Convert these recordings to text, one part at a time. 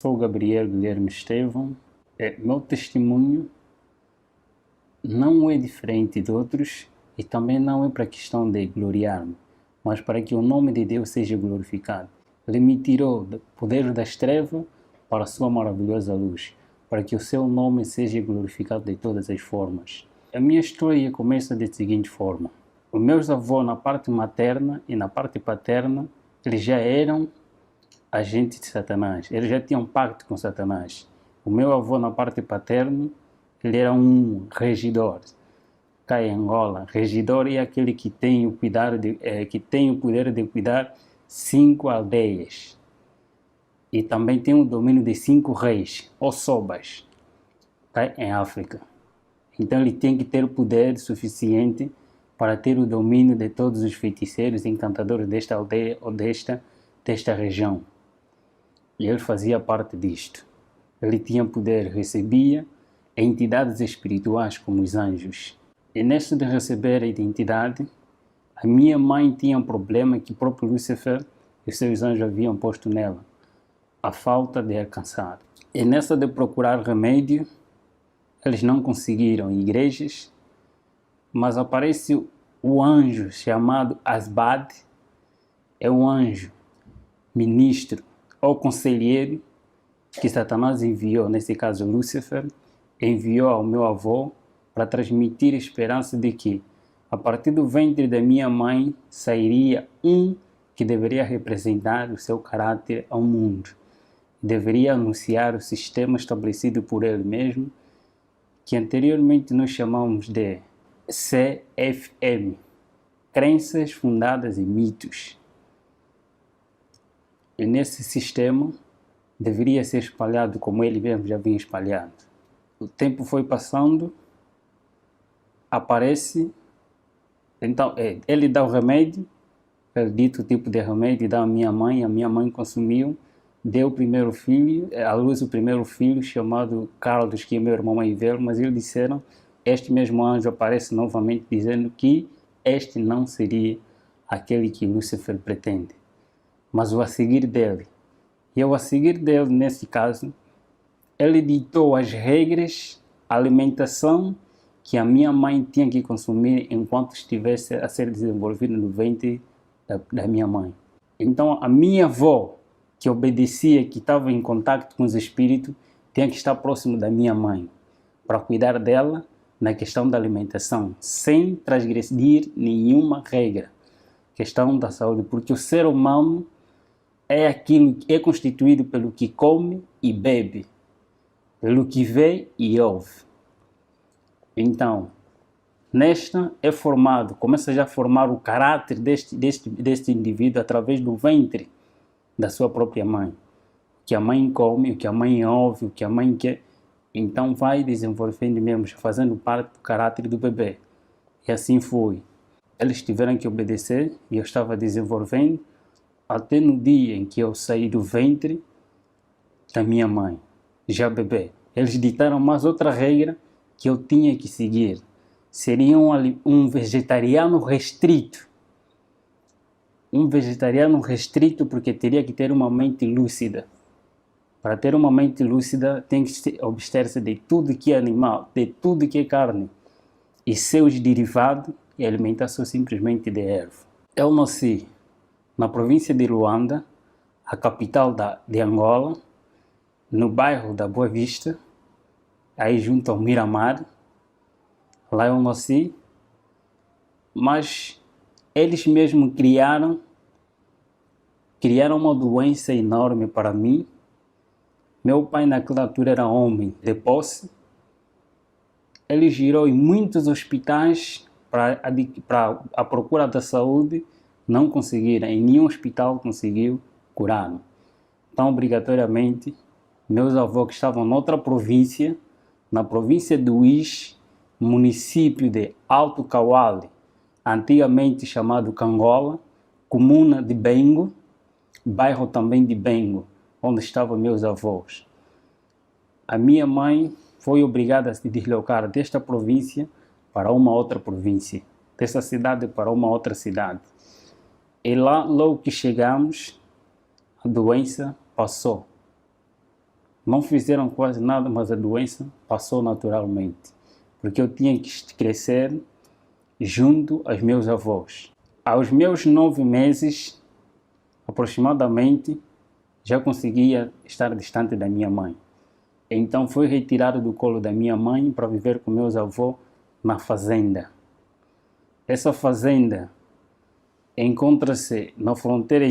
Sou Gabriel Guilherme Estevão. Meu testemunho não é diferente de outros e também não é para a questão de gloriar-me, mas para que o nome de Deus seja glorificado. Ele me tirou do poder das trevas para a sua maravilhosa luz, para que o seu nome seja glorificado de todas as formas. A minha história começa da seguinte forma. Os meus avós, na parte materna e na parte paterna, eles já eram agentes de Satanás. Eles já tinham pacto com Satanás. O meu avô, na parte paterna, ele era um regidor. Cá em Angola, regidor é aquele que tem o poder de cuidar 5 aldeias. E também tem o domínio de 5 reis, ou sobas, cá em África. Então ele tem que ter poder suficiente para ter o domínio de todos os feiticeiros e encantadores desta aldeia ou desta região. E ele fazia parte disto. Ele tinha poder, recebia entidades espirituais como os anjos. E neste de receber a identidade, a minha mãe tinha um problema que o próprio Lúcifer e seus anjos haviam posto nela. A falta de alcançar. E nessa de procurar remédio, eles não conseguiram igrejas, mas aparece o anjo chamado Asbad, é um anjo, ministro ou conselheiro que Satanás enviou, nesse caso Lúcifer, enviou ao meu avô para transmitir a esperança de que a partir do ventre da minha mãe sairia um que deveria representar o seu caráter ao mundo. Deveria anunciar o sistema estabelecido por ele mesmo, que anteriormente nós chamamos de CFM, Crenças Fundadas em Mitos. E nesse sistema deveria ser espalhado como ele mesmo já vinha espalhado. O tempo foi passando, aparece, então ele dá o remédio, ele dito o tipo de remédio, dá a minha mãe consumiu, deu o primeiro filho, à luz o primeiro filho chamado Carlos, que é meu irmão mais velho, mas eles disseram, este mesmo anjo aparece novamente dizendo que este não seria aquele que Lúcifer pretende, mas o a seguir dele. E ao a seguir dele, nesse caso, ele ditou as regras, a alimentação que a minha mãe tinha que consumir enquanto estivesse a ser desenvolvida no ventre da minha mãe. Então a minha avó, que obedecia, que estava em contato com os espíritos, tinha que estar próximo da minha mãe, para cuidar dela na questão da alimentação, sem transgredir nenhuma regra. Questão da saúde, porque o ser humano é aquilo que é constituído pelo que come e bebe, pelo que vê e ouve. Então, nesta é formado, começa já a formar o caráter deste indivíduo através do ventre da sua própria mãe. O que a mãe come, o que a mãe ouve, o que a mãe quer. Então vai desenvolvendo mesmo, fazendo parte do caráter do bebê. E assim foi. Eles tiveram que obedecer e eu estava desenvolvendo até no dia em que eu saí do ventre da minha mãe, já bebê. Eles ditaram mais outra regra que eu tinha que seguir. Seria um vegetariano restrito. Um vegetariano restrito porque teria que ter uma mente lúcida. Para ter uma mente lúcida tem que se abster-se de tudo que é animal, de tudo que é carne e seus derivados e alimentar-se simplesmente de erva. Eu nasci na província de Luanda, a capital de Angola, no bairro da Boa Vista, aí junto ao Miramar. Lá eu nasci, mas eles mesmos criaram uma doença enorme para mim. Meu pai naquela altura era homem de posse. Ele girou em muitos hospitais para a procura da saúde, não conseguiram, em nenhum hospital conseguiu curar-me. Então, obrigatoriamente, meus avós que estavam noutra província, na província do Uís, município de Alto Cauale, antigamente chamado Cangola, comuna de Bengo, bairro também de Bengo, onde estavam meus avós. A minha mãe foi obrigada a se deslocar desta província para uma outra província, dessa cidade para uma outra cidade. E lá, logo que chegamos, a doença passou. Não fizeram quase nada, mas a doença passou naturalmente, porque eu tinha que crescer junto aos meus avós. Aos meus 9 meses, aproximadamente, já conseguia estar distante da minha mãe. Então fui retirado do colo da minha mãe para viver com meus avós na fazenda. Essa fazenda encontra-se na fronteira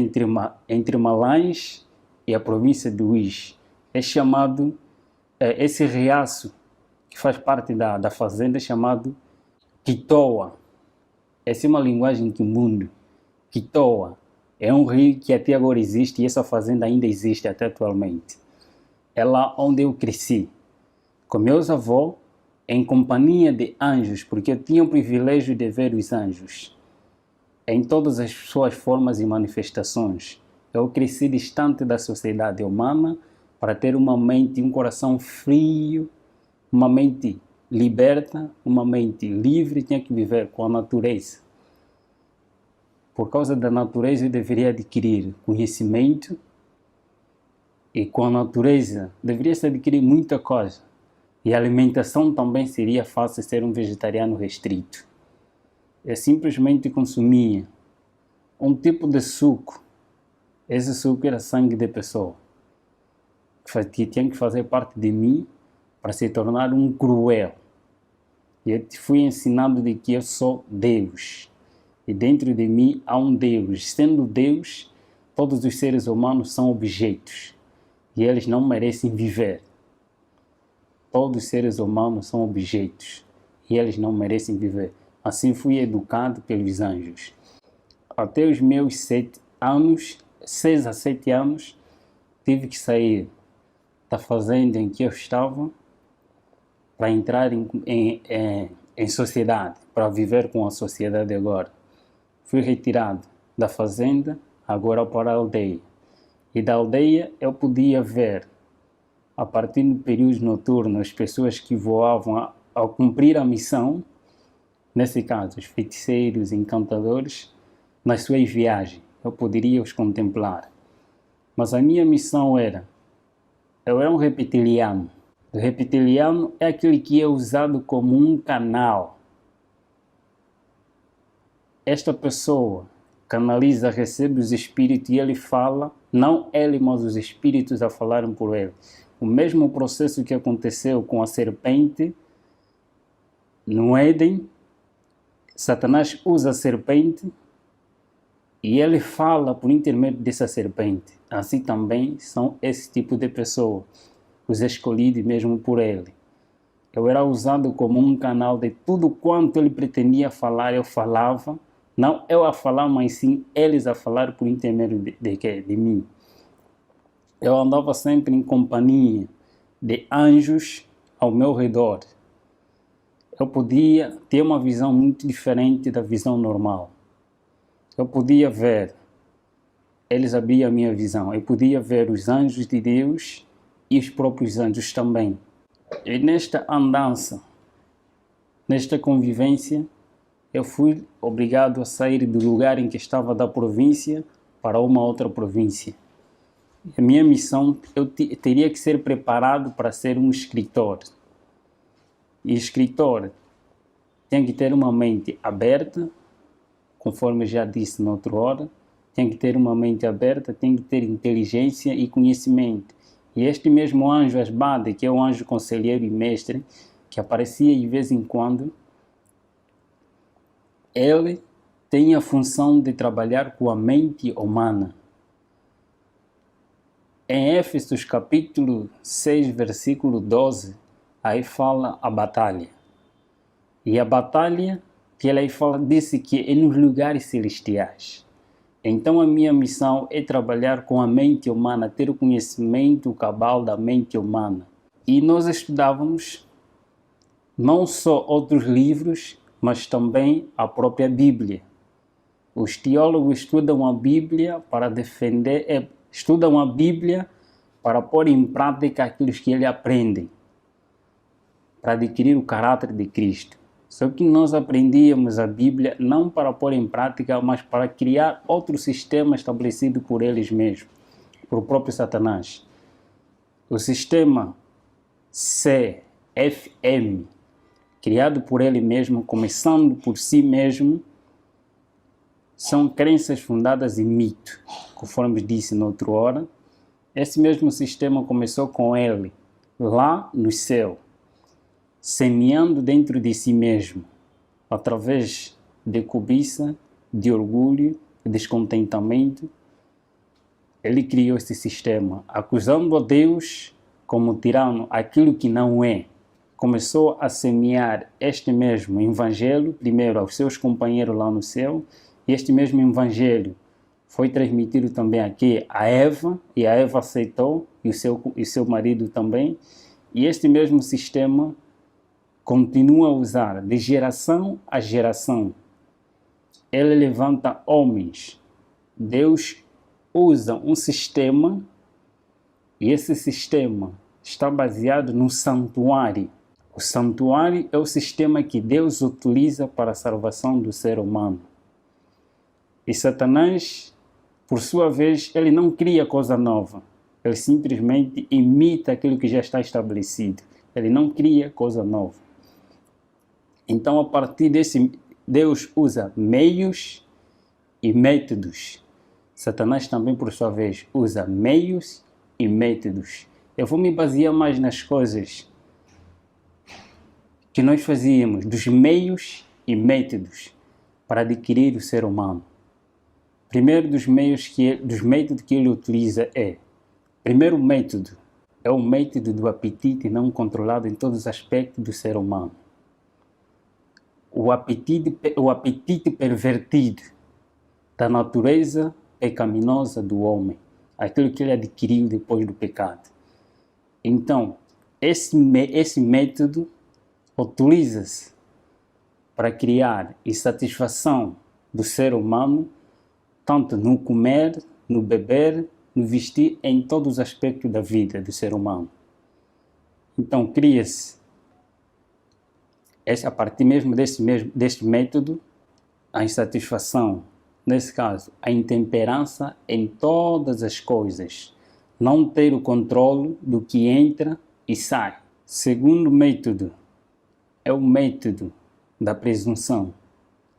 entre Malães e a província de Uís. É chamado, esse riacho que faz parte da fazenda é chamado Quitoa. Essa é uma linguagem quimbundo. Quitoa é um rio que até agora existe e essa fazenda ainda existe até atualmente. É lá onde eu cresci, com meus avós, em companhia de anjos, porque eu tinha o privilégio de ver os anjos em todas as suas formas e manifestações. Eu cresci distante da sociedade humana para ter uma mente e um coração frio, uma mente liberta, uma mente livre. Tinha que viver com a natureza. Por causa da natureza eu deveria adquirir conhecimento e com a natureza deveria-se adquirir muita coisa. E a alimentação também seria fácil ser um vegetariano restrito. Eu simplesmente consumia um tipo de suco. Esse suco era sangue de pessoa, que tinha que fazer parte de mim para se tornar um cruel. E eu fui ensinado de que eu sou Deus. E dentro de mim há um Deus. Sendo Deus, todos os seres humanos são objetos. E eles não merecem viver. Todos os seres humanos são objetos. E eles não merecem viver. Assim fui educado pelos anjos. Até os meus 6 a 7 anos, tive que sair da fazenda em que eu estava para entrar em sociedade, para viver com a sociedade agora. Fui retirado da fazenda, agora para a aldeia. E da aldeia eu podia ver, a partir do período noturno, as pessoas que voavam ao cumprir a missão, nesse caso, os feiticeiros, encantadores, nas suas viagens. Eu poderia os contemplar. Mas a minha missão eu era um reptiliano. O reptiliano é aquele que é usado como um canal. Esta pessoa canaliza, recebe os espíritos e ele fala, não ele, mas os espíritos a falarem por ele. O mesmo processo que aconteceu com a serpente no Éden, Satanás usa a serpente e ele fala por intermédio dessa serpente. Assim também são esse tipo de pessoa, os escolhidos mesmo por ele. Eu era usado como um canal de tudo quanto ele pretendia falar, eu falava. Não eu a falar, mas sim eles a falar por intermédio de mim. Eu andava sempre em companhia de anjos ao meu redor. Eu podia ter uma visão muito diferente da visão normal. Eu podia ver, eles abriam a minha visão, eu podia ver os anjos de Deus e os próprios anjos também. E nesta andança, nesta convivência, eu fui obrigado a sair do lugar em que estava da província para uma outra província. A minha missão, eu teria que ser preparado para ser um escritor. E escritor tem que ter uma mente aberta, conforme já disse na outra hora, tem que ter uma mente aberta, tem que ter inteligência e conhecimento. E este mesmo anjo Asbade, que é o anjo conselheiro e mestre, que aparecia de vez em quando, ele tem a função de trabalhar com a mente humana. Em Éfesos capítulo 6, versículo 12, aí fala a batalha. E a batalha que ele aí fala, disse que é nos lugares celestiais. Então a minha missão é trabalhar com a mente humana, ter o conhecimento cabal da mente humana. E nós estudávamos não só outros livros, mas também a própria Bíblia. Os teólogos estudam a Bíblia para defender, estudam a Bíblia para pôr em prática aquilo que eles aprendem, para adquirir o caráter de Cristo. Só que nós aprendíamos a Bíblia não para pôr em prática, mas para criar outro sistema estabelecido por eles mesmos, por próprio Satanás. O sistema CFM, criado por ele mesmo, começando por si mesmo, são crenças fundadas em mito, conforme disse na outra hora. Esse mesmo sistema começou com ele, lá no céu, semeando dentro de si mesmo, através de cobiça, de orgulho, de descontentamento. Ele criou esse sistema, acusando a Deus como tirano aquilo que não é. Começou a semear este mesmo evangelho, primeiro aos seus companheiros lá no céu, e este mesmo evangelho foi transmitido também aqui a Eva, e a Eva aceitou, e o seu marido também, e este mesmo sistema continua a usar de geração a geração. Ele levanta homens. Deus usa um sistema, e esse sistema está baseado no santuário. O santuário é o sistema que Deus utiliza para a salvação do ser humano. E Satanás, por sua vez, ele não cria coisa nova. Ele simplesmente imita aquilo que já está estabelecido. Ele não cria coisa nova. Então, a partir desse, Deus usa meios e métodos. Satanás também, por sua vez, usa meios e métodos. Eu vou me basear mais nas coisas que nós fazíamos, dos meios e métodos para adquirir o ser humano. Primeiro dos métodos que ele utiliza primeiro método é o método do apetite não controlado em todos os aspectos do ser humano. O apetite pervertido da natureza pecaminosa do homem, aquilo que ele adquiriu depois do pecado. Então, esse método utiliza-se para criar insatisfação do ser humano, tanto no comer, no beber, no vestir, em todos os aspectos da vida do ser humano. Então, cria-se, a partir mesmo deste método, a insatisfação, nesse caso, a intemperança em todas as coisas, não ter o controle do que entra e sai. Segundo método é o método da presunção,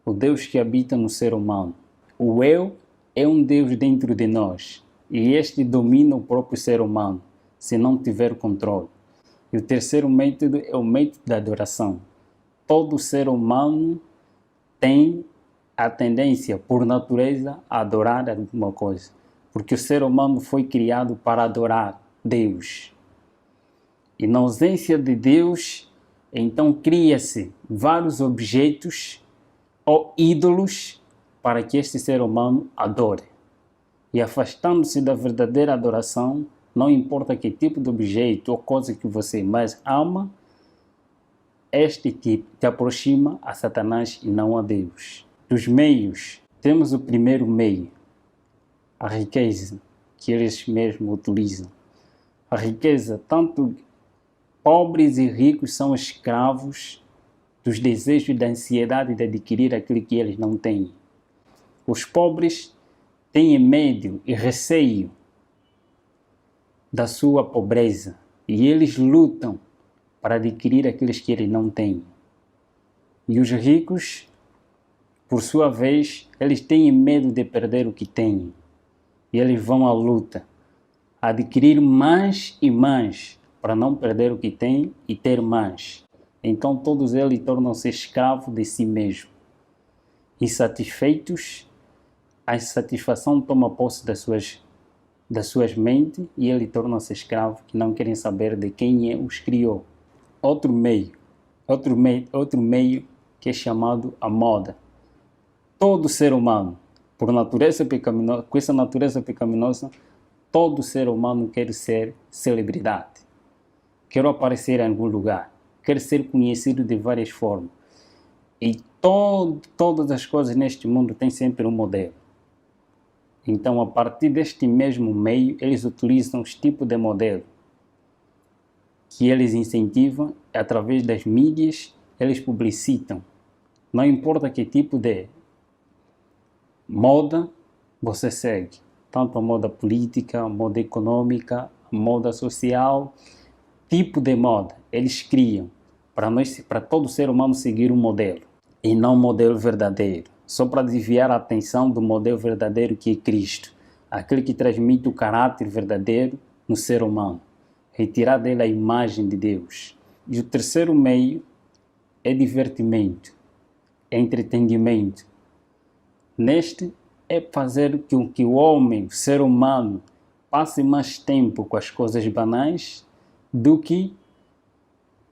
o Deus que habita no ser humano. O eu é um Deus dentro de nós e este domina o próprio ser humano, se não tiver controle. E o terceiro método é o método da adoração. Todo ser humano tem a tendência, por natureza, a adorar alguma coisa, porque o ser humano foi criado para adorar Deus. E na ausência de Deus, então cria-se vários objetos ou ídolos para que este ser humano adore. E afastando-se da verdadeira adoração, não importa que tipo de objeto ou coisa que você mais ama, este te aproxima a Satanás e não a Deus. Dos meios, temos o primeiro meio, a riqueza, que eles mesmos utilizam. A riqueza, tanto pobres e ricos são escravos dos desejos e da ansiedade de adquirir aquilo que eles não têm. Os pobres têm medo e receio da sua pobreza e eles lutam para adquirir aqueles que eles não têm. E os ricos, por sua vez, eles têm medo de perder o que têm. E eles vão à luta, adquirir mais e mais, para não perder o que têm e ter mais. Então todos eles tornam-se escravos de si mesmos. Insatisfeitos, a insatisfação toma posse das suas mentes e eles tornam-se escravos que não querem saber de quem os criou. Outro meio que é chamado a moda. Todo ser humano, por natureza pecaminosa, com essa natureza pecaminosa, todo ser humano quer ser celebridade. Quer aparecer em algum lugar, quer ser conhecido de várias formas. E todas as coisas neste mundo têm sempre um modelo. Então, a partir deste mesmo meio, eles utilizam os tipos de modelo que eles incentivam através das mídias, eles publicitam. Não importa que tipo de moda você segue, tanto a moda política, a moda econômica, moda social, tipo de moda. Eles criam para todo ser humano seguir um modelo e não um modelo verdadeiro, só para desviar a atenção do modelo verdadeiro que é Cristo, aquele que transmite o caráter verdadeiro no ser humano, retirar dele a imagem de Deus. E o terceiro meio é divertimento, é entretenimento. Neste é fazer com que o homem, o ser humano, passe mais tempo com as coisas banais do que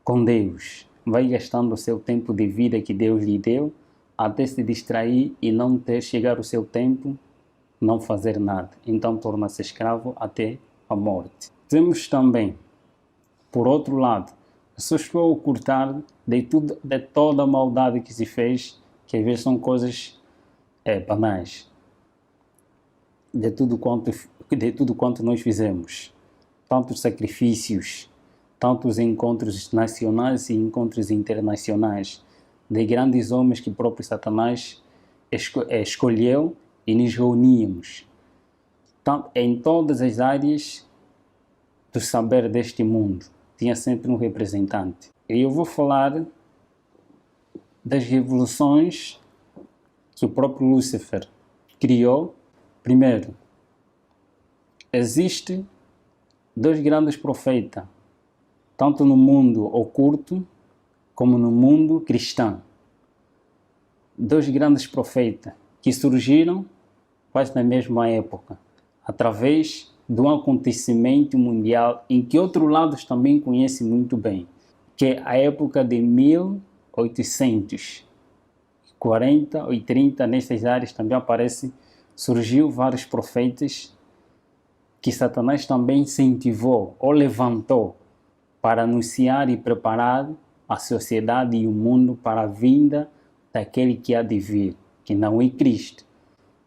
com Deus. Vai gastando o seu tempo de vida que Deus lhe deu até se distrair e não ter chegar o seu tempo, não fazer nada. Então torna-se escravo até a morte. Temos também, por outro lado, pessoas que vão ocultar de toda a maldade que se fez, que às vezes são coisas banais, de tudo quanto nós fizemos, tantos sacrifícios, tantos encontros nacionais e encontros internacionais, de grandes homens que o próprio Satanás escolheu e nos reuníamos. Em todas as áreas do saber deste mundo, tinha sempre um representante. E eu vou falar das revoluções que o próprio Lúcifer criou. Primeiro, existem dois grandes profetas, tanto no mundo oculto como no mundo cristão. Dois grandes profetas que surgiram quase na mesma época, através de um acontecimento mundial em que outros lados também conhecem muito bem, que é a época de 1840 ou 30, nessas áreas também surgiu vários profetas que Satanás também incentivou ou levantou para anunciar e preparar a sociedade e o mundo para a vinda daquele que há de vir, que não é Cristo.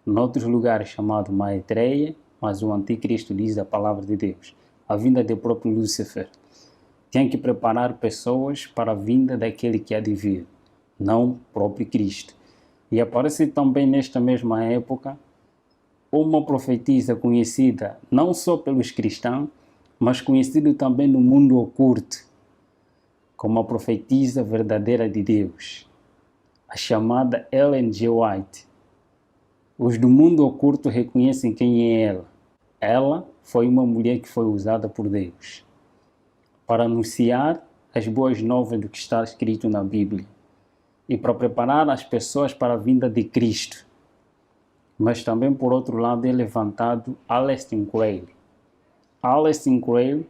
Em outros lugares chamado Maitreya, mas o anticristo diz a palavra de Deus. A vinda do próprio Lúcifer. Tem que preparar pessoas para a vinda daquele que há de vir, não o próprio Cristo. E aparece também nesta mesma época uma profetisa conhecida não só pelos cristãos, mas conhecida também no mundo oculto, como a profetisa verdadeira de Deus, a chamada Ellen G. White. Os do mundo oculto reconhecem quem é ela. Ela foi uma mulher que foi usada por Deus para anunciar as boas novas do que está escrito na Bíblia e para preparar as pessoas para a vinda de Cristo. Mas também, por outro lado, é levantado Aleister Crowley. Aleister Crowley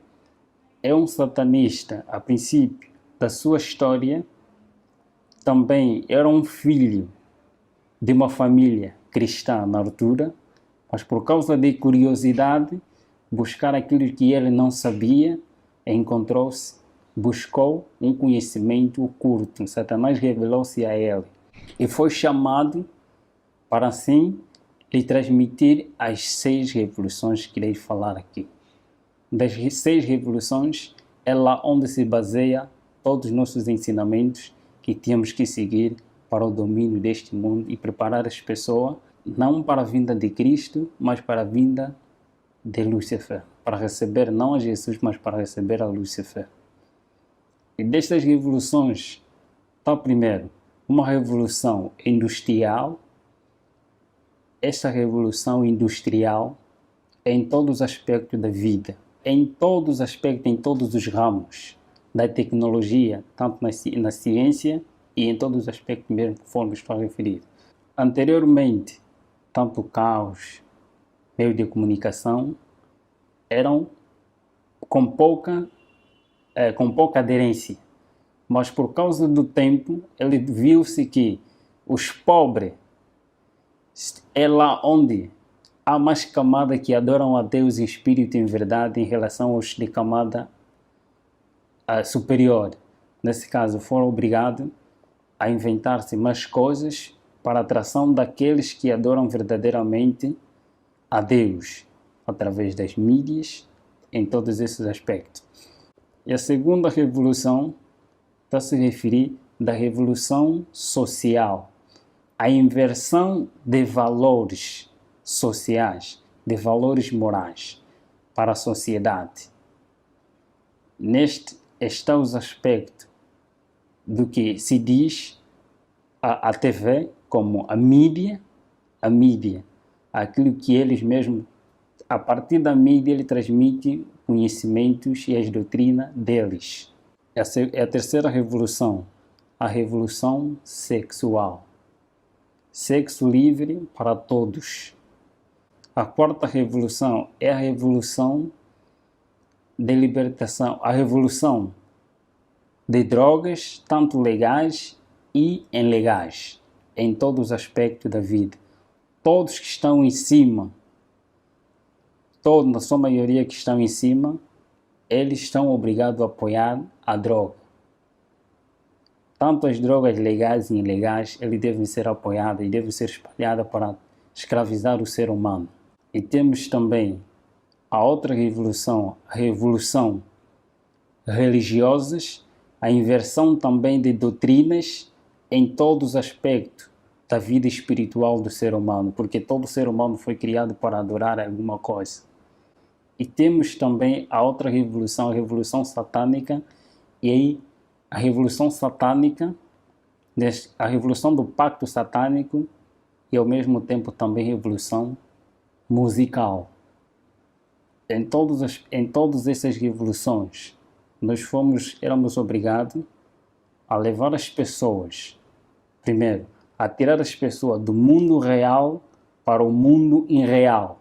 é um satanista, a princípio da sua história. Também era um filho de uma família cristã na altura, mas por causa de curiosidade, buscar aquilo que ele não sabia, buscou um conhecimento oculto. Satanás revelou-se a ele e foi chamado para assim lhe transmitir as 6 revoluções que irei falar aqui. Das 6 revoluções é lá onde se baseia todos os nossos ensinamentos que temos que seguir para o domínio deste mundo e preparar as pessoas não para a vinda de Cristo, mas para a vinda de Lúcifer, para receber não a Jesus, mas para receber a Lúcifer. E destas revoluções, está primeiro uma revolução industrial. Esta revolução industrial é em todos os aspectos da vida, em todos os aspectos, em todos os ramos da tecnologia, tanto na ciência e em todos os aspectos mesmo, conforme estou a referir. Anteriormente, tanto carros, meios de comunicação, eram com pouca aderência, mas por causa do tempo, ele viu-se que os pobres é lá onde há mais camada que adoram a Deus em espírito e em verdade em relação aos de camada superior. Nesse caso, foram obrigados a inventar-se mais coisas para a atração daqueles que adoram verdadeiramente a Deus, através das mídias, em todos esses aspectos. E a segunda revolução está a se referir da revolução social, a inversão de valores sociais, de valores morais para a sociedade. Neste está os aspectos do que se diz a TV como a mídia, aquilo que eles mesmos, a partir da mídia, ele transmite conhecimentos e as doutrinas deles. Essa é a terceira revolução, a revolução sexual. Sexo livre para todos. A quarta revolução é a revolução de libertação, a revolução de drogas, tanto legais e ilegais, em todos os aspectos da vida. Todos que estão em cima, todos, na sua maioria que estão em cima, eles estão obrigados a apoiar a droga. Tanto as drogas legais e ilegais, eles devem ser apoiadas e devem ser espalhadas para escravizar o ser humano. E temos também a outra revolução, a revolução religiosas, a inversão também de doutrinas em todos os aspectos da vida espiritual do ser humano, porque todo ser humano foi criado para adorar alguma coisa. E temos também a outra revolução, a revolução satânica, e aí a revolução satânica, a revolução do pacto satânico e ao mesmo tempo também revolução musical. Em todas essas revoluções, nós éramos obrigados a levar as pessoas, primeiro, a tirar as pessoas do mundo real para o mundo irreal.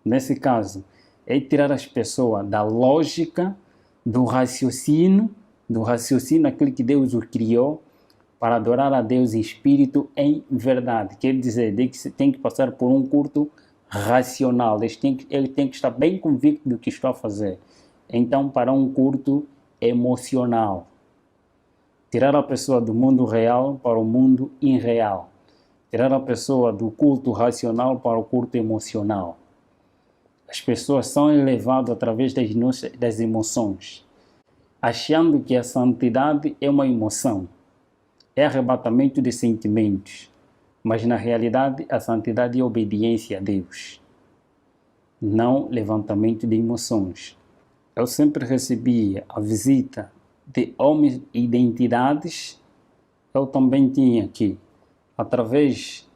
Nesse caso, é tirar as pessoas da lógica, do raciocínio aquele que Deus o criou, para adorar a Deus em espírito, em verdade. Quer dizer, que você tem que passar por um culto racional, ele tem que estar bem convicto do que está a fazer. Então, para um culto emocional. Tirar a pessoa do mundo real para o mundo irreal. Tirar a pessoa do culto racional para o culto emocional. As pessoas são elevadas através das emoções, achando que a santidade é uma emoção, é arrebatamento de sentimentos, mas na realidade a santidade é obediência a Deus, não levantamento de emoções. Eu sempre recebia a visita de homens e de entidades. Eu também tinha que, através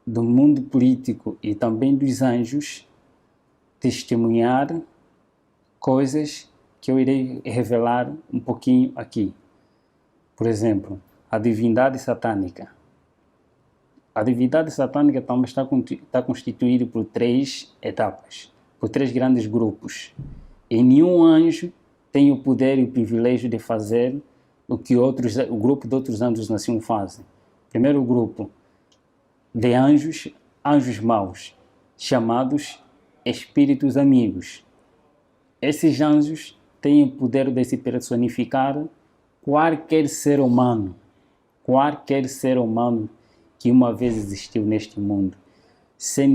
do mundo político e também dos anjos, testemunhar coisas que eu irei revelar um pouquinho aqui. Por exemplo, a divindade satânica. A divindade satânica também está constituída por 3 etapas, por 3 grandes grupos. E nenhum anjo tem o poder e o privilégio de fazer o que o grupo de outros anjos não fazem. Primeiro grupo de anjos maus, chamados espíritos amigos. Esses anjos têm o poder de se personificar qualquer ser humano que uma vez existiu neste mundo, sem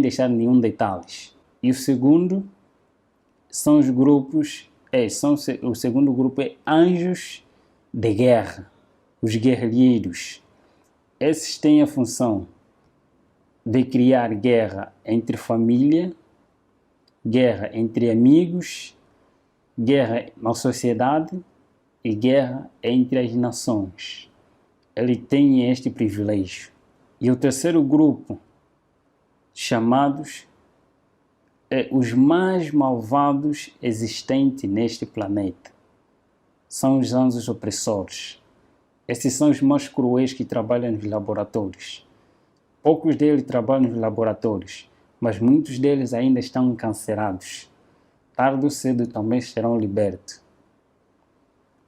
deixar nenhum detalhes. E o segundo são os grupos, o segundo grupo é anjos de guerra, os guerrilheiros. Esses têm a função de criar guerra entre família, guerra entre amigos, guerra na sociedade e guerra entre as nações. Ele tem este privilégio. E o terceiro grupo, chamados os mais malvados existentes neste planeta, são os anjos opressores. Esses são os mais cruéis que trabalham nos laboratórios. Poucos deles trabalham nos laboratórios, mas muitos deles ainda estão encarcerados. Tarde ou cedo também serão libertos.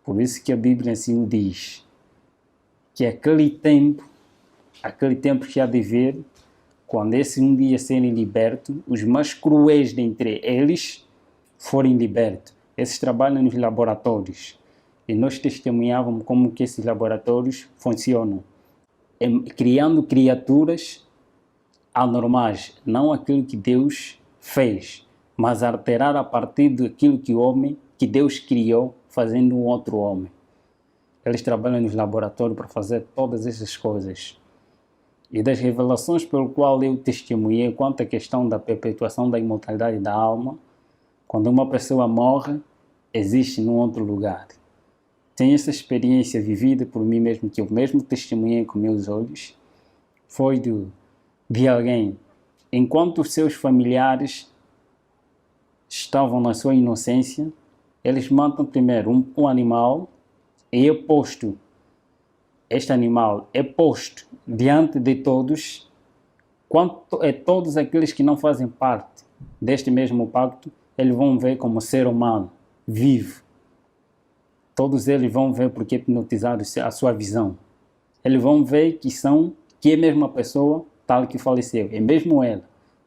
Por isso que a Bíblia assim diz, que aquele tempo que há de vir, quando esse um dia serem libertos, os mais cruéis dentre eles forem libertos. Esses trabalham nos laboratórios. E nós testemunhávamos como que esses laboratórios funcionam. Criando criaturas anormais, não aquilo que Deus fez, mas alterar a partir daquilo que Deus criou, fazendo um outro homem. Eles trabalham nos laboratórios para fazer todas essas coisas. E das revelações pelo qual eu testemunhei quanto à questão da perpetuação da imortalidade da alma, quando uma pessoa morre, existe num outro lugar. Tenho essa experiência vivida por mim mesmo, que eu mesmo testemunhei com meus olhos, foi de alguém, enquanto os seus familiares estavam na sua inocência, eles matam primeiro um animal e este animal é posto diante de todos, quanto é todos aqueles que não fazem parte deste mesmo pacto, eles vão ver como ser humano, vivo. Todos eles vão ver porque hipnotizaram a sua visão. Eles vão ver que é mesmo a pessoa tal que faleceu, é mesmo ela,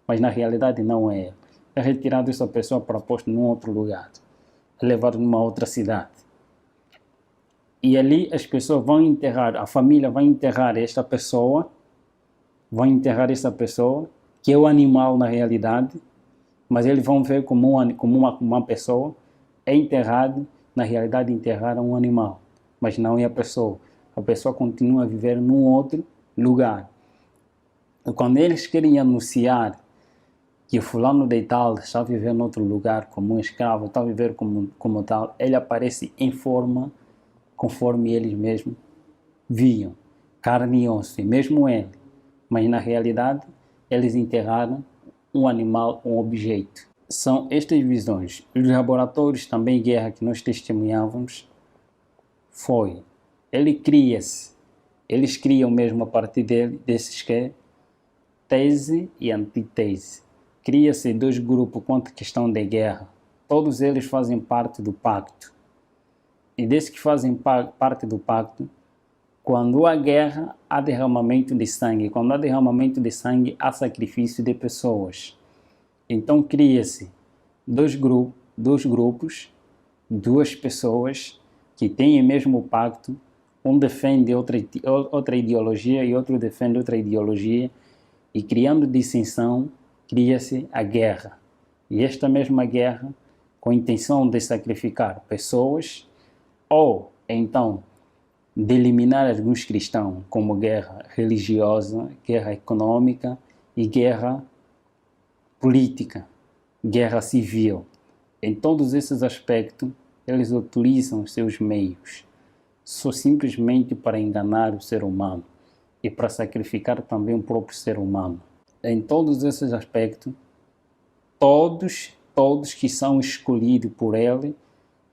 mas na realidade não é ela. É retirado essa pessoa para posto num outro lugar, é levado numa outra cidade. E ali as pessoas vão enterrar, a família vai enterrar esta pessoa, que é o animal na realidade, mas eles vão ver como uma pessoa, é enterrado, na realidade enterraram um animal, mas não é a pessoa. A pessoa continua a viver num outro lugar. E quando eles querem anunciar que o fulano de tal está a viver em outro lugar como um escravo, está a viver como tal, ele aparece em forma conforme eles mesmos viam, carne e osso, e mesmo ele. Mas na realidade, eles enterraram um animal, um objeto. São estas visões. Os laboratórios também guerra que nós testemunhávamos eles criam mesmo a partir desses que tese e antítese. Cria-se dois grupos quanto à questão de guerra. Todos eles fazem parte do pacto. E desses que fazem parte do pacto, quando há guerra, há derramamento de sangue. Quando há derramamento de sangue, há sacrifício de pessoas. Então cria-se dois grupos, duas pessoas que têm o mesmo pacto, um defende outra ideologia e outro defende outra ideologia, e criando dissensão, cria-se a guerra. E esta mesma guerra, com a intenção de sacrificar pessoas, ou então de eliminar alguns cristãos, como guerra religiosa, guerra econômica e guerra política, guerra civil. Em todos esses aspectos, eles utilizam os seus meios, só simplesmente para enganar o ser humano e para sacrificar também o próprio ser humano. Em todos esses aspectos, todos que são escolhidos por ele,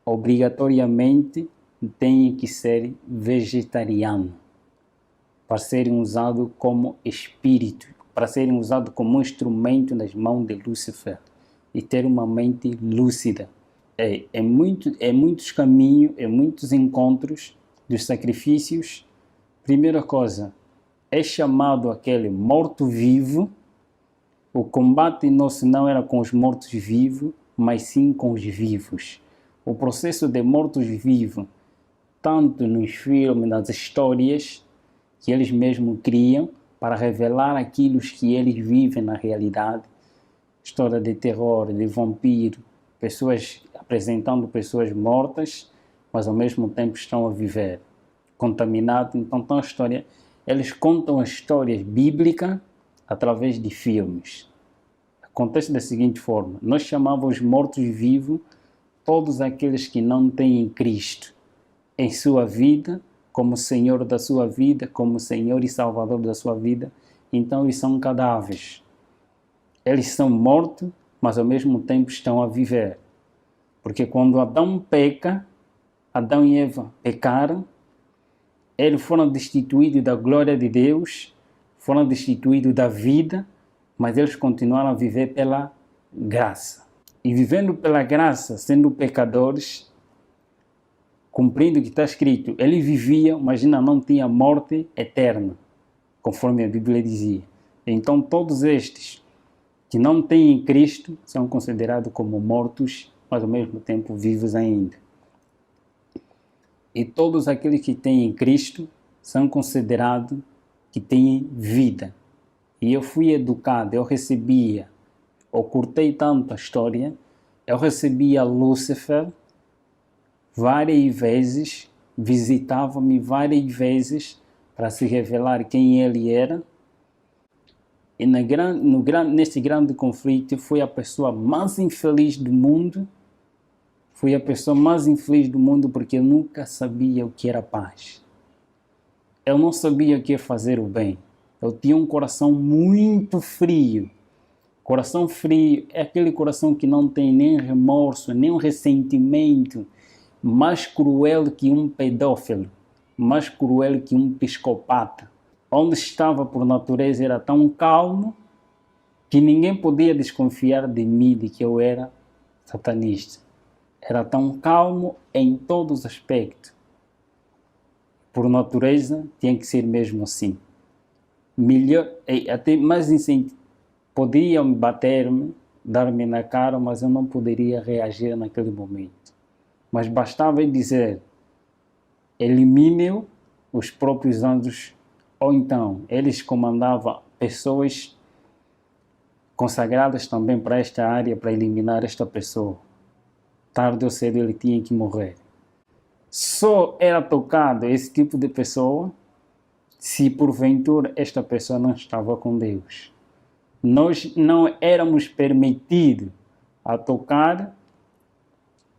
obrigatoriamente têm que ser vegetarianos, para serem usados como espírito, para serem usados como instrumento nas mãos de Lúcifer e ter uma mente lúcida. Muitos caminhos, muitos encontros dos sacrifícios. Primeira coisa, é chamado aquele morto-vivo. O combate nosso não era com os mortos-vivos, mas sim com os vivos. O processo de mortos-vivos, tanto nos filmes, nas histórias que eles mesmos criam, para revelar aquilo que eles vivem na realidade. História de terror, de vampiro, pessoas apresentando pessoas mortas, mas ao mesmo tempo estão a viver, contaminados. Então, eles contam a história bíblica através de filmes. Acontece da seguinte forma: nós chamávamos mortos-vivos todos aqueles que não têm Cristo em sua vida, como Senhor da sua vida, como Senhor e Salvador da sua vida. Então eles são cadáveres. Eles são mortos, mas ao mesmo tempo estão a viver. Porque quando Adão peca, Adão e Eva pecaram, eles foram destituídos da glória de Deus, foram destituídos da vida, mas eles continuaram a viver pela graça. E vivendo pela graça, sendo pecadores, cumprindo o que está escrito, ele vivia, mas ainda não tinha morte eterna, conforme a Bíblia dizia. Então todos estes que não têm Cristo são considerados como mortos, mas ao mesmo tempo vivos ainda. E todos aqueles que têm Cristo são considerados que têm vida. E eu fui educado, eu curtei tanto a história, eu recebia Lúcifer várias vezes, visitava-me várias vezes para se revelar quem ele era. E neste grande conflito, foi a pessoa mais infeliz do mundo, Fui a pessoa mais infeliz do mundo porque eu nunca sabia o que era paz. Eu não sabia o que é fazer o bem. Eu tinha um coração muito frio. Coração frio é aquele coração que não tem nem remorso, nem um ressentimento, mais cruel que um pedófilo, mais cruel que um psicopata. Onde estava por natureza era tão calmo que ninguém podia desconfiar de mim, de que eu era satanista. Era tão calmo em todos os aspectos. Por natureza, tinha que ser mesmo assim. Melhor, até mais incentivo. Podiam bater-me, dar-me na cara, mas eu não poderia reagir naquele momento. Mas bastava dizer, elimine os próprios anjos, ou então eles comandavam pessoas consagradas também para esta área, para eliminar esta pessoa. Tarde ou cedo ele tinha que morrer. Só era tocado esse tipo de pessoa se porventura esta pessoa não estava com Deus. Nós não éramos permitidos a tocar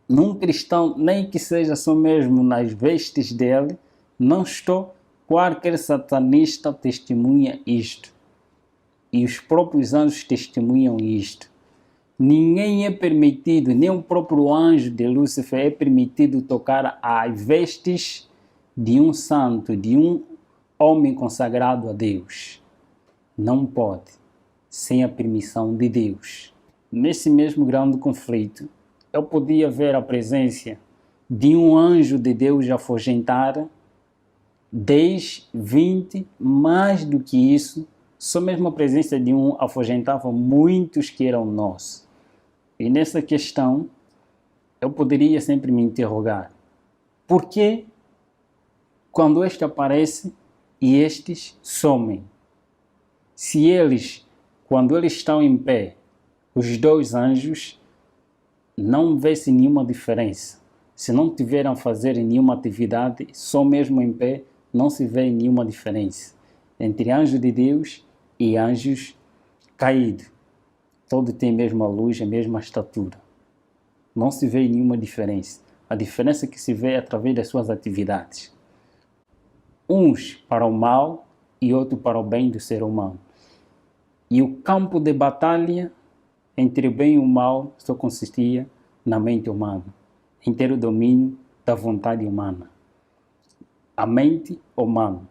num cristão, nem que seja só mesmo nas vestes dele. Não estou, qualquer satanista testemunha isto. E os próprios anjos testemunham isto. Ninguém é permitido, nem o próprio anjo de Lúcifer é permitido tocar as vestes de um santo, de um homem consagrado a Deus. Não pode, sem a permissão de Deus. Nesse mesmo grande conflito, eu podia ver a presença de um anjo de Deus afugentar 10, 20, mais do que isso. Só mesmo a presença de um afugentava muitos que eram nossos. E nessa questão, eu poderia sempre me interrogar. Por que quando este aparece e estes somem? Se eles, quando eles estão em pé, os dois anjos, não vê-se nenhuma diferença. Se não tiveram a fazer nenhuma atividade, só mesmo em pé, não se vê nenhuma diferença entre anjos de Deus e anjos caídos. Todos têm a mesma luz, a mesma estatura. Não se vê nenhuma diferença. A diferença que se vê é através das suas atividades. Uns para o mal e outros para o bem do ser humano. E o campo de batalha entre o bem e o mal só consistia na mente humana, em ter o domínio da vontade humana. A mente humana.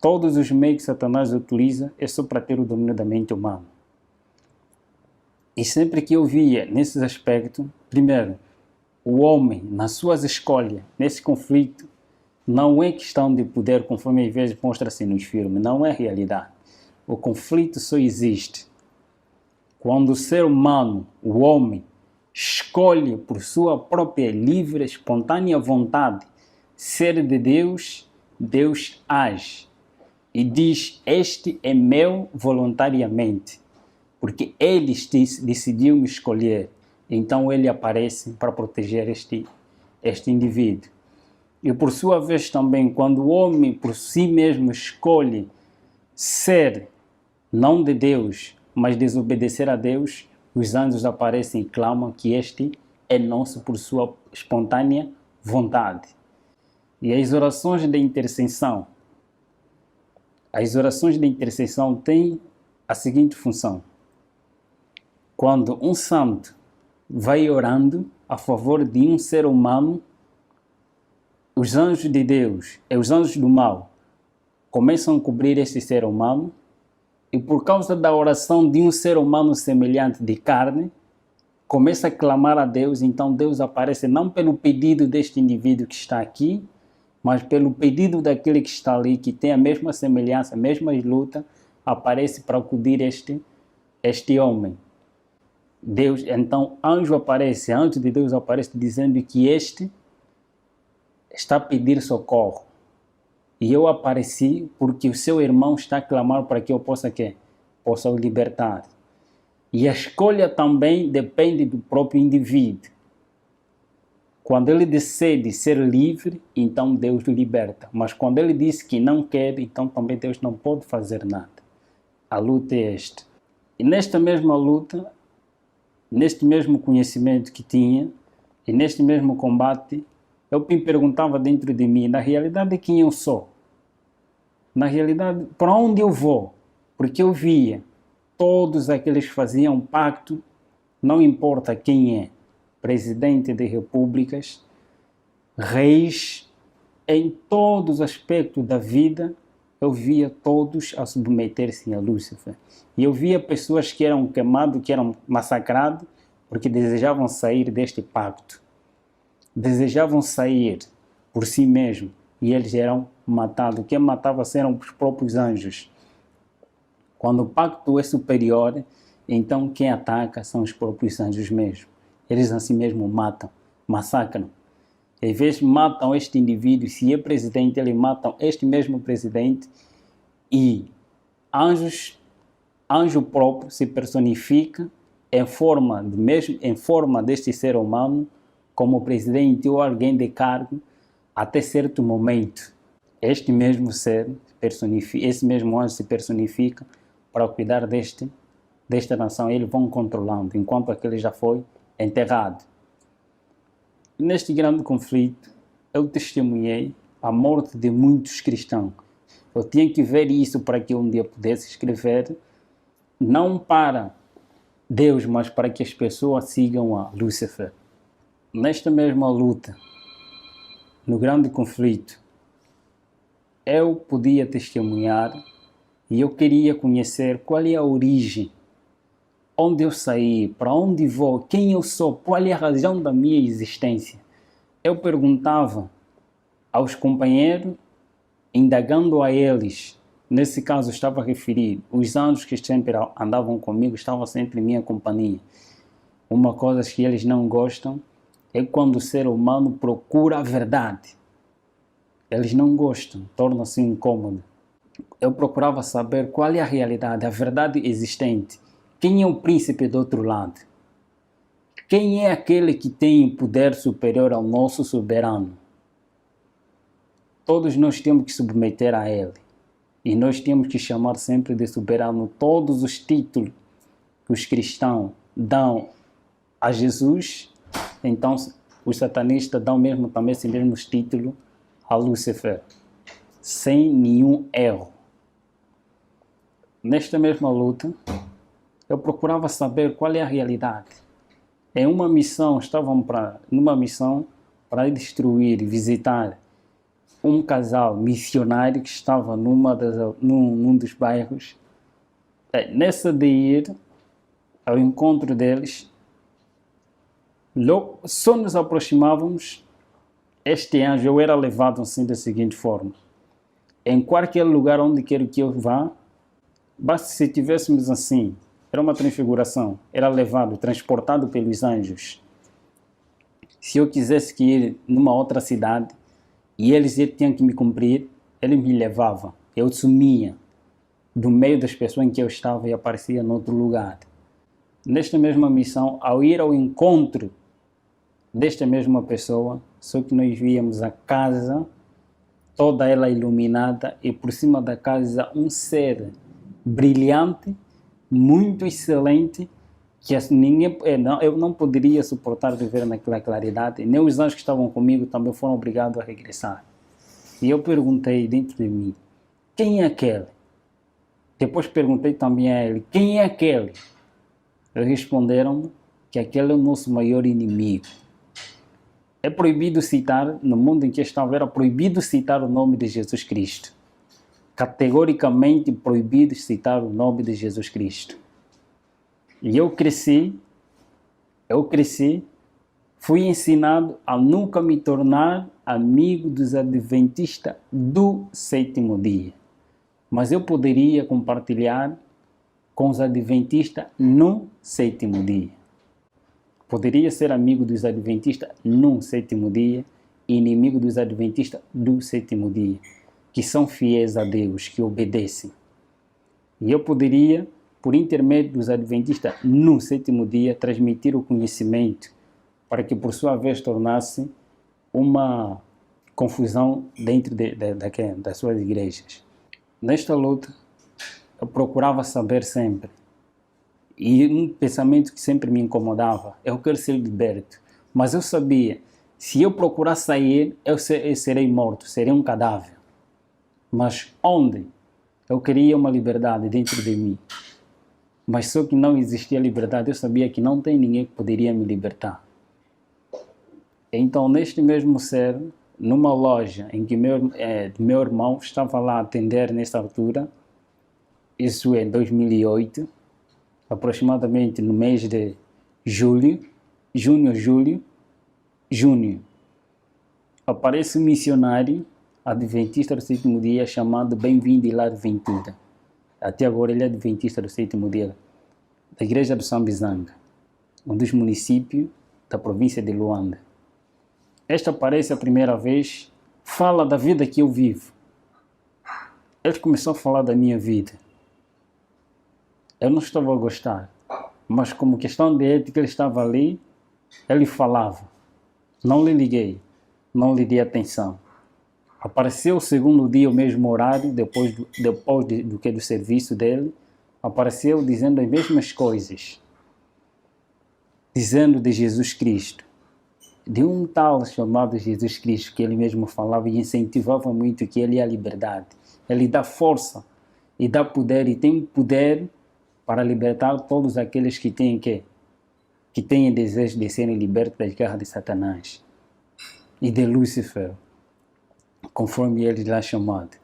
Todos os meios que Satanás utiliza é só para ter o domínio da mente humana. E sempre que eu via nesses aspectos, primeiro, o homem, nas suas escolhas, nesse conflito, não é questão de poder, conforme às vezes mostra-se nos filmes, não é realidade. O conflito só existe quando o ser humano, o homem, escolhe por sua própria livre, espontânea vontade ser de Deus, Deus age e diz, este é meu voluntariamente, porque ele decidiu me escolher, então ele aparece para proteger este indivíduo. E por sua vez também, quando o homem por si mesmo escolhe ser não de Deus, mas desobedecer a Deus, os anjos aparecem e clamam que este é nosso por sua espontânea vontade. E as orações de intercessão têm a seguinte função. Quando um santo vai orando a favor de um ser humano, os anjos de Deus e os anjos do mal começam a cobrir esse ser humano e por causa da oração de um ser humano semelhante de carne, começa a clamar a Deus, então Deus aparece não pelo pedido deste indivíduo que está aqui, mas pelo pedido daquele que está ali, que tem a mesma semelhança, a mesma luta, aparece para acudir este homem. Deus, então, anjo de Deus aparece dizendo que este está a pedir socorro. E eu apareci porque o seu irmão está a clamar para que eu possa o libertar. E a escolha também depende do próprio indivíduo. Quando ele decide ser livre, então Deus o liberta. Mas quando ele diz que não quer, então também Deus não pode fazer nada. A luta é esta. E nesta mesma luta, neste mesmo conhecimento que tinha, E neste mesmo combate, eu me perguntava dentro de mim, na realidade, quem eu sou? Na realidade, para onde eu vou? Porque eu via todos aqueles que faziam pacto, não importa quem é, presidente de repúblicas, reis, em todos os aspectos da vida, eu via todos a submeter-se a Lúcifer. E eu via pessoas que eram queimadas, que eram massacradas, porque desejavam sair deste pacto. Desejavam sair por si mesmos, e eles eram matados. Quem matava eram os próprios anjos. Quando o pacto é superior, então quem ataca são os próprios anjos mesmo. Eles assim mesmo matam, massacram. Às vezes matam este indivíduo, se é presidente, eles matam este mesmo presidente, e anjo próprio se personifica em forma deste ser humano, como presidente ou alguém de cargo, até certo momento. Este mesmo ser esse mesmo anjo se personifica para cuidar desta nação. Eles vão controlando, enquanto aquele já foi enterrado. Neste grande conflito, eu testemunhei a morte de muitos cristãos. Eu tinha que ver isso para que um dia pudesse escrever, não para Deus, mas para que as pessoas sigam a Lúcifer. Nesta mesma luta, no grande conflito, eu podia testemunhar e eu queria conhecer qual é a origem, onde eu saí, para onde vou, quem eu sou, qual é a razão da minha existência. Eu perguntava aos companheiros, indagando a eles, nesse caso estava a referir, os anjos que sempre andavam comigo, estavam sempre em minha companhia. Uma coisa que eles não gostam é quando o ser humano procura a verdade. Eles não gostam, torna-se incômodo. Eu procurava saber qual é a realidade, a verdade existente. Quem é o príncipe do outro lado? Quem é aquele que tem poder superior ao nosso soberano? Todos nós temos que submeter a ele. E nós temos que chamar sempre de soberano todos os títulos que os cristãos dão a Jesus. Então, os satanistas dão mesmo também esses mesmos títulos a Lúcifer, sem nenhum erro. Nesta mesma luta, eu procurava saber qual é a realidade. Em uma missão, numa missão para destruir, visitar um casal missionário que estava num dos bairros. Nessa de ir ao encontro deles, logo, só nos aproximávamos, este anjo, eu era levado assim da seguinte forma: em qualquer lugar onde quer que eu vá, basta se tivéssemos assim, era uma transfiguração, era levado, transportado pelos anjos. Se eu quisesse ir numa outra cidade e eles tinham que me cumprir, eles me levavam, eu sumia do meio das pessoas em que eu estava e aparecia em outro lugar. Nesta mesma missão, ao ir ao encontro desta mesma pessoa, só que nós víamos a casa, toda ela iluminada, e por cima da casa um ser brilhante, muito excelente, que eu não poderia suportar viver naquela claridade. Nem os anjos que estavam comigo também foram obrigados a regressar. E eu perguntei dentro de mim, quem é aquele? Depois perguntei também a ele, quem é aquele? Eles responderam que aquele é o nosso maior inimigo. É proibido citar, no mundo em que estava, era proibido citar o nome de Jesus Cristo. Categoricamente proibido citar o nome de Jesus Cristo. E eu cresci, fui ensinado a nunca me tornar amigo dos adventistas do sétimo dia. Mas eu poderia compartilhar com os adventistas no sétimo dia. Poderia ser amigo dos adventistas no sétimo dia e inimigo dos adventistas do sétimo dia, que são fiéis a Deus, que obedecem. E eu poderia, por intermédio dos adventistas no sétimo dia, transmitir o conhecimento para que, por sua vez, tornasse uma confusão dentro das suas igrejas. Nesta luta, eu procurava saber sempre, e um pensamento que sempre me incomodava: eu quero ser liberto, Mas eu sabia, se eu procurar sair, eu serei morto, serei um cadáver. Mas onde? Eu queria uma liberdade dentro de mim. Mas só que não existia liberdade, eu sabia que não tem ninguém que poderia me libertar. Então, neste mesmo ser, numa loja em que meu irmão estava lá a atender nesta altura, isso em 2008, aproximadamente no mês de junho, aparece um missionário adventista do sétimo dia chamado Bem-vindo e Lar Ventura. Até agora ele é adventista do sétimo dia da igreja do São Bizanga, um dos municípios da província de Luanda. Este aparece a primeira vez, fala da vida que eu vivo. Ele começou a falar da minha vida. Eu não estava a gostar, mas como questão de ética ele estava ali, ele falava. Não lhe liguei, não lhe dei atenção. Apareceu o segundo dia, o mesmo horário, depois do serviço dele, apareceu dizendo as mesmas coisas. Dizendo de Jesus Cristo. De um tal chamado Jesus Cristo, que ele mesmo falava e incentivava muito, que ele é a liberdade. Ele dá força e dá poder, e tem poder para libertar todos aqueles que têm desejo de serem libertos das garras de Satanás e de Lúcifer, conforme ele lá chamado.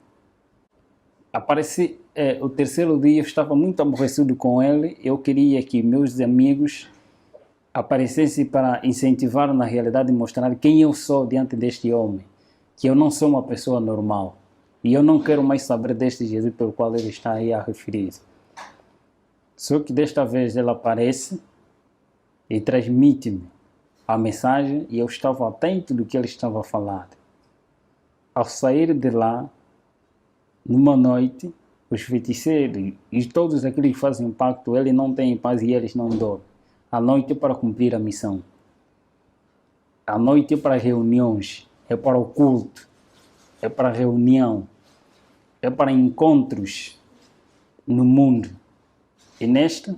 Apareci, o terceiro dia eu estava muito aborrecido com ele, eu queria que meus amigos aparecessem para incentivar na realidade e mostrar quem eu sou diante deste homem, que eu não sou uma pessoa normal, e eu não quero mais saber deste Jesus pelo qual ele está aí a referir. Só que desta vez ele aparece e transmite-me a mensagem e eu estava atento do que ele estava a falar. Ao sair de lá, numa noite, os feiticeiros e todos aqueles que fazem pacto, eles não têm paz e eles não dormem. A noite é para cumprir a missão. A noite é para reuniões, é para o culto, é para reunião, é para encontros no mundo. E nesta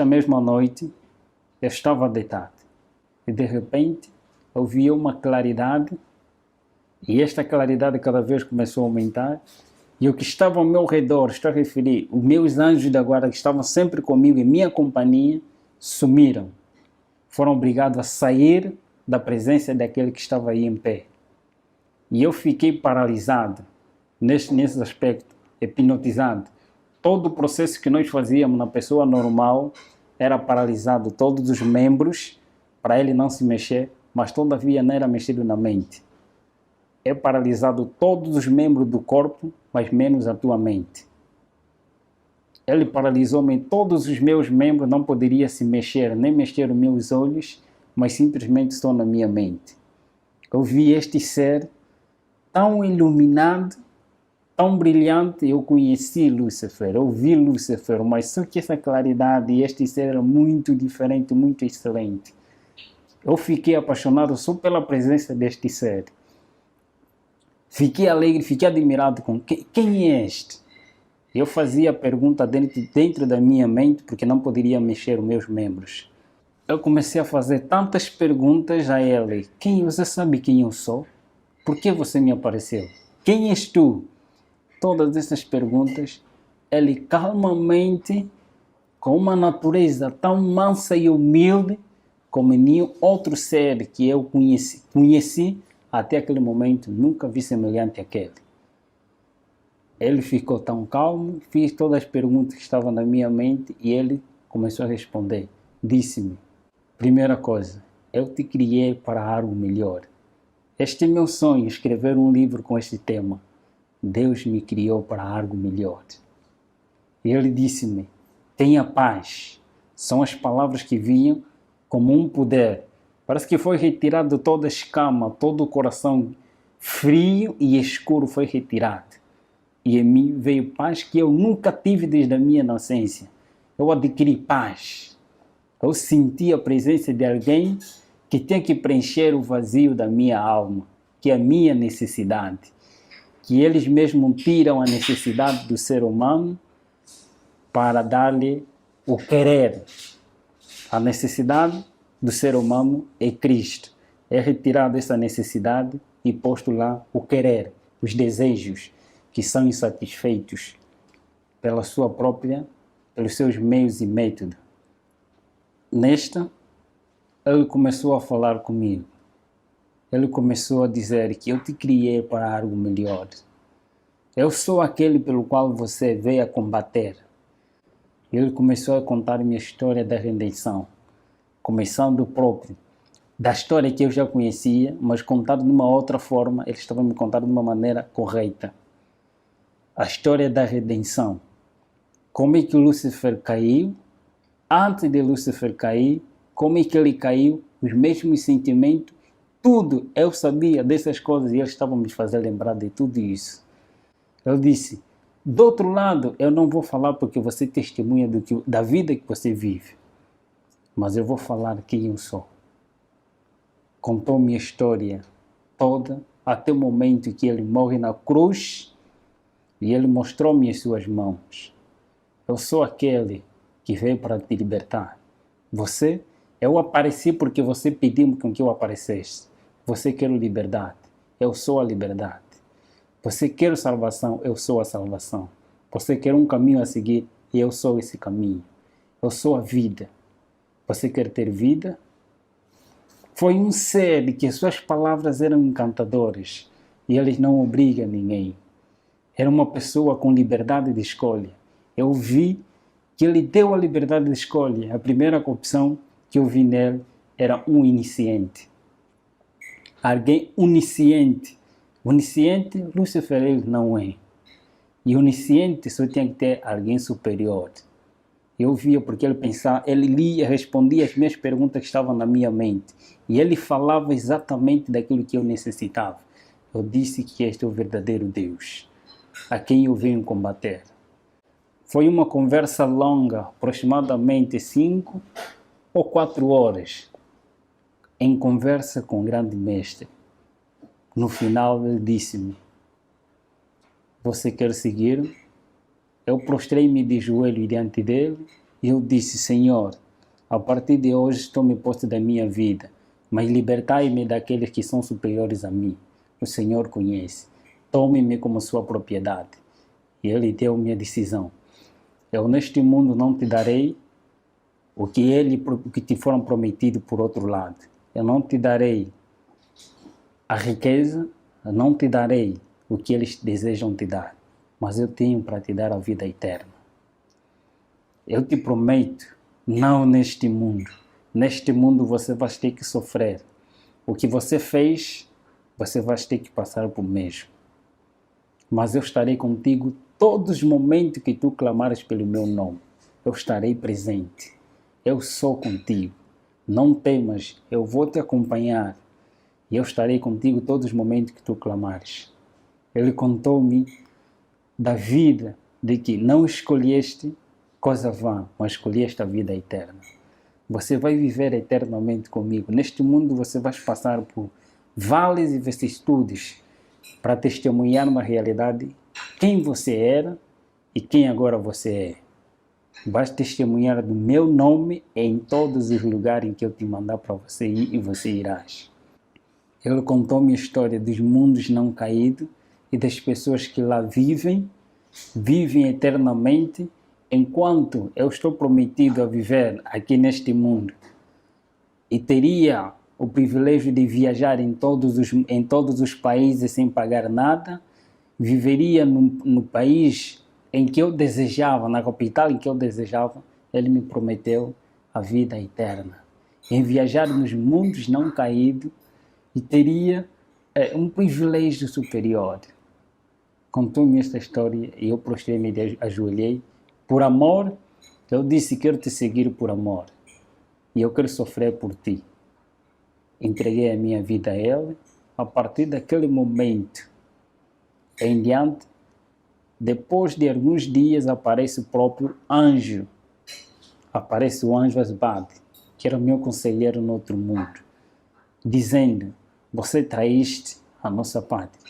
mesma noite, eu estava deitado. E de repente, eu vi uma claridade, e esta claridade cada vez começou a aumentar, e o que estava ao meu redor, estou a referir, os meus anjos da guarda que estavam sempre comigo, em minha companhia, sumiram. Foram obrigados a sair da presença daquele que estava aí em pé. E eu fiquei paralisado, nesse aspecto, hipnotizado. Todo o processo que nós fazíamos na pessoa normal era paralisado, todos os membros, para ele não se mexer, mas todavia não era mexido na mente. É paralisado todos os membros do corpo, mas menos a tua mente. Ele paralisou-me, todos os meus membros, não poderia se mexer, nem mexer os meus olhos, mas simplesmente estou na minha mente. Eu vi este ser tão iluminado, tão brilhante, eu conheci Lúcifer, eu vi Lúcifer, mas só que essa claridade e este ser era muito diferente, muito excelente. Eu fiquei apaixonado só pela presença deste ser. Fiquei alegre, fiquei admirado com quem é este? Eu fazia a pergunta dentro da minha mente, porque não poderia mexer os meus membros. Eu comecei a fazer tantas perguntas a ele. Você sabe quem eu sou? Por que você me apareceu? Quem és tu? Todas essas perguntas, ele calmamente, com uma natureza tão mansa e humilde, como nenhum outro ser que eu conheci até aquele momento, nunca vi semelhante àquele. Ele ficou tão calmo, fiz todas as perguntas que estavam na minha mente e ele começou a responder. Disse-me, primeira coisa, eu te criei para algo melhor. Este é meu sonho, escrever um livro com este tema. Deus me criou para algo melhor. E ele disse-me, tenha paz. São as palavras que vinham como um poder. Parece que foi retirado toda a escama, todo o coração frio e escuro foi retirado. E em mim veio paz que eu nunca tive desde a minha nascença. Eu adquiri paz. Eu senti a presença de alguém que tem que preencher o vazio da minha alma, que é a minha necessidade. Que eles mesmos tiram a necessidade do ser humano para dar-lhe o querer. A necessidade do ser humano é Cristo. É retirado essa necessidade e posto lá o querer, os desejos que são insatisfeitos pela sua própria, pelos seus meios e métodos. Nesta, ele começou a falar comigo. Ele começou a dizer que eu te criei para algo melhor. Eu sou aquele pelo qual você veio a combater. Ele começou a contar minha história da redenção, começando próprio da história que eu já conhecia, mas contado de uma outra forma. Ele estava me contando de uma maneira correta. A história da redenção. Como é que Lúcifer caiu? Antes de Lúcifer cair, como é que ele caiu? Os mesmos sentimentos, tudo. Eu sabia dessas coisas e ele estava me fazendo lembrar de tudo isso. Ele disse, do outro lado, eu não vou falar porque você testemunha da vida que você vive, mas eu vou falar quem eu sou. Contou minha história toda, até o momento que ele morre na cruz, e ele mostrou-me as suas mãos. Eu sou aquele que veio para te libertar. Eu apareci porque você pediu com que eu aparecesse. Você quer liberdade, eu sou a liberdade. Você quer salvação, eu sou a salvação. Você quer um caminho a seguir, e eu sou esse caminho. Eu sou a vida. Você quer ter vida? Foi um ser que suas palavras eram encantadoras e eles não obrigam ninguém. Era uma pessoa com liberdade de escolha. Eu vi que ele deu a liberdade de escolha. A primeira opção que eu vi nele era um iniciante. Alguém onisciente. Onisciente, Lúcifer ele não é. E onisciente só tinha que ter alguém superior. Eu via porque ele pensava, ele lia, respondia as minhas perguntas que estavam na minha mente. E ele falava exatamente daquilo que eu necessitava. Eu disse que este é o verdadeiro Deus, a quem eu venho combater. Foi uma conversa longa, aproximadamente 5 ou 4 horas, em conversa com o grande mestre. No final ele disse-me, você quer seguir? Eu prostrei-me de joelho diante dele e eu disse, Senhor, a partir de hoje tome posse da minha vida, mas libertai-me daqueles que são superiores a mim. O Senhor conhece. Tome-me como sua propriedade. E ele deu-me a decisão. Eu neste mundo não te darei o que te foram prometido por outro lado. Eu não te darei a riqueza, eu não te darei o que eles desejam te dar, mas eu tenho para te dar a vida eterna. Eu te prometo, não neste mundo. Neste mundo você vai ter que sofrer. O que você fez, você vai ter que passar por mesmo. Mas eu estarei contigo todos os momentos que tu clamares pelo meu nome. Eu estarei presente. Eu sou contigo. Não temas, eu vou te acompanhar. E eu estarei contigo todos os momentos que tu clamares. Ele contou-me da vida, de que não escolheste coisa vã, mas escolheste a vida eterna. Você vai viver eternamente comigo. Neste mundo você vai passar por vales e vicissitudes para testemunhar uma realidade, quem você era e quem agora você é. Vais testemunhar do meu nome em todos os lugares em que eu te mandar para você ir e você irás. Ele contou-me a história dos mundos não caídos e das pessoas que lá vivem eternamente, enquanto eu estou prometido a viver aqui neste mundo e teria o privilégio de viajar em todos os países sem pagar nada, viveria no país em que eu desejava, na capital em que eu desejava. Ele me prometeu a vida eterna, em viajar nos mundos não caídos, e teria um privilégio superior. Contou-me esta história e eu prostrei-me e ajoelhei. Por amor, eu disse, quero te seguir por amor. E eu quero sofrer por ti. Entreguei a minha vida a ele. A partir daquele momento em diante, depois de alguns dias, aparece o próprio anjo. Aparece o anjo Asbad, que era o meu conselheiro no outro mundo, dizendo, você traíste a nossa pátria.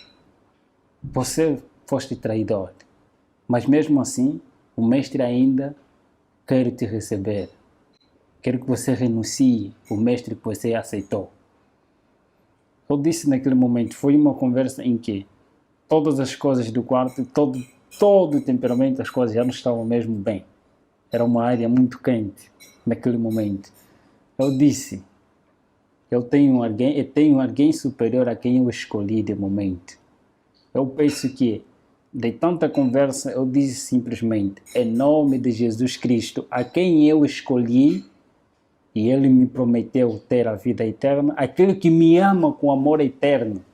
Você foste traidor. Mas mesmo assim, o mestre ainda quer te receber. Quero que você renuncie o mestre que você aceitou. Eu disse naquele momento, foi uma conversa em que todas as coisas do quarto, todo o temperamento, as coisas já não estavam mesmo bem. Era uma área muito quente naquele momento. Eu disse, eu tenho alguém superior a quem eu escolhi de momento. Eu penso que, de tanta conversa, eu disse simplesmente, em nome de Jesus Cristo, a quem eu escolhi, e ele me prometeu ter a vida eterna, aquele que me ama com amor eterno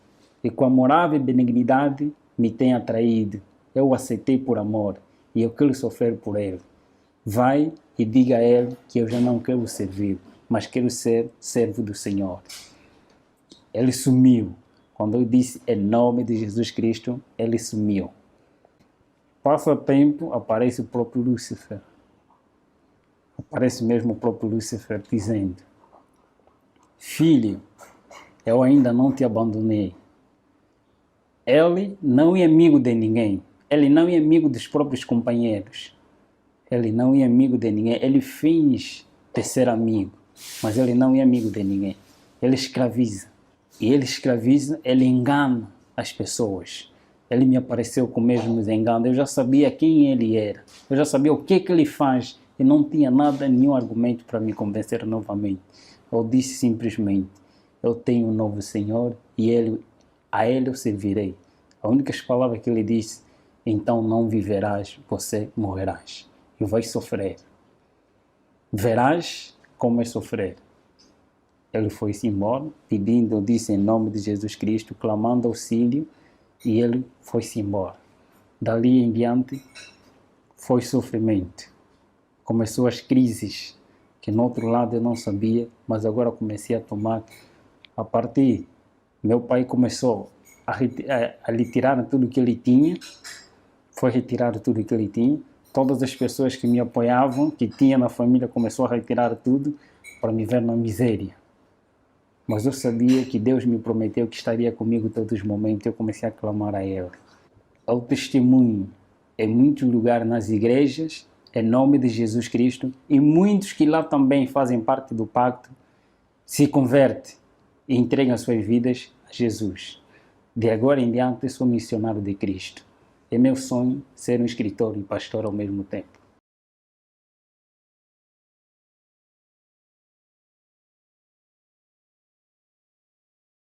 e com amorável benignidade me tem atraído. Eu o aceitei por amor e eu quero sofrer por ele. Vai e diga a ele que eu já não quero servir, mas quero ser servo do Senhor. Ele sumiu. Quando eu disse em nome de Jesus Cristo, ele sumiu. Passa tempo, aparece o próprio Lúcifer. Aparece mesmo o próprio Lúcifer dizendo: filho, eu ainda não te abandonei. Ele não é amigo de ninguém. Ele não é amigo dos próprios companheiros. Ele não é amigo de ninguém. Ele finge de ser amigo, mas ele não é amigo de ninguém. Ele escraviza. E ele escraviza, ele engana as pessoas. Ele me apareceu com o mesmo engano. Eu já sabia quem ele era. Eu já sabia o que ele faz. E não tinha nenhum argumento para me convencer novamente. Eu disse simplesmente, eu tenho um novo Senhor e a ele eu servirei. A única palavra que ele disse, então não viverás, você morrerás. E vais sofrer. Verás como é sofrer. Ele foi-se embora, pedindo, eu disse em nome de Jesus Cristo, clamando auxílio, e ele foi-se embora. Dali em diante, foi sofrimento. Começou as crises, que no outro lado eu não sabia, mas agora comecei a tomar. A partir, meu pai começou a lhe tirar tudo que ele tinha, foi retirar tudo que ele tinha. Todas as pessoas que me apoiavam, que tinha na família, começou a retirar tudo para me ver na miséria. Mas eu sabia que Deus me prometeu que estaria comigo todos os momentos. Eu comecei a clamar a Ele. Eu testemunho em muitos lugares nas igrejas, em nome de Jesus Cristo, e muitos que lá também fazem parte do pacto, se convertem e entregam as suas vidas a Jesus. De agora em diante, sou missionário de Cristo. É meu sonho ser um escritor e pastor ao mesmo tempo.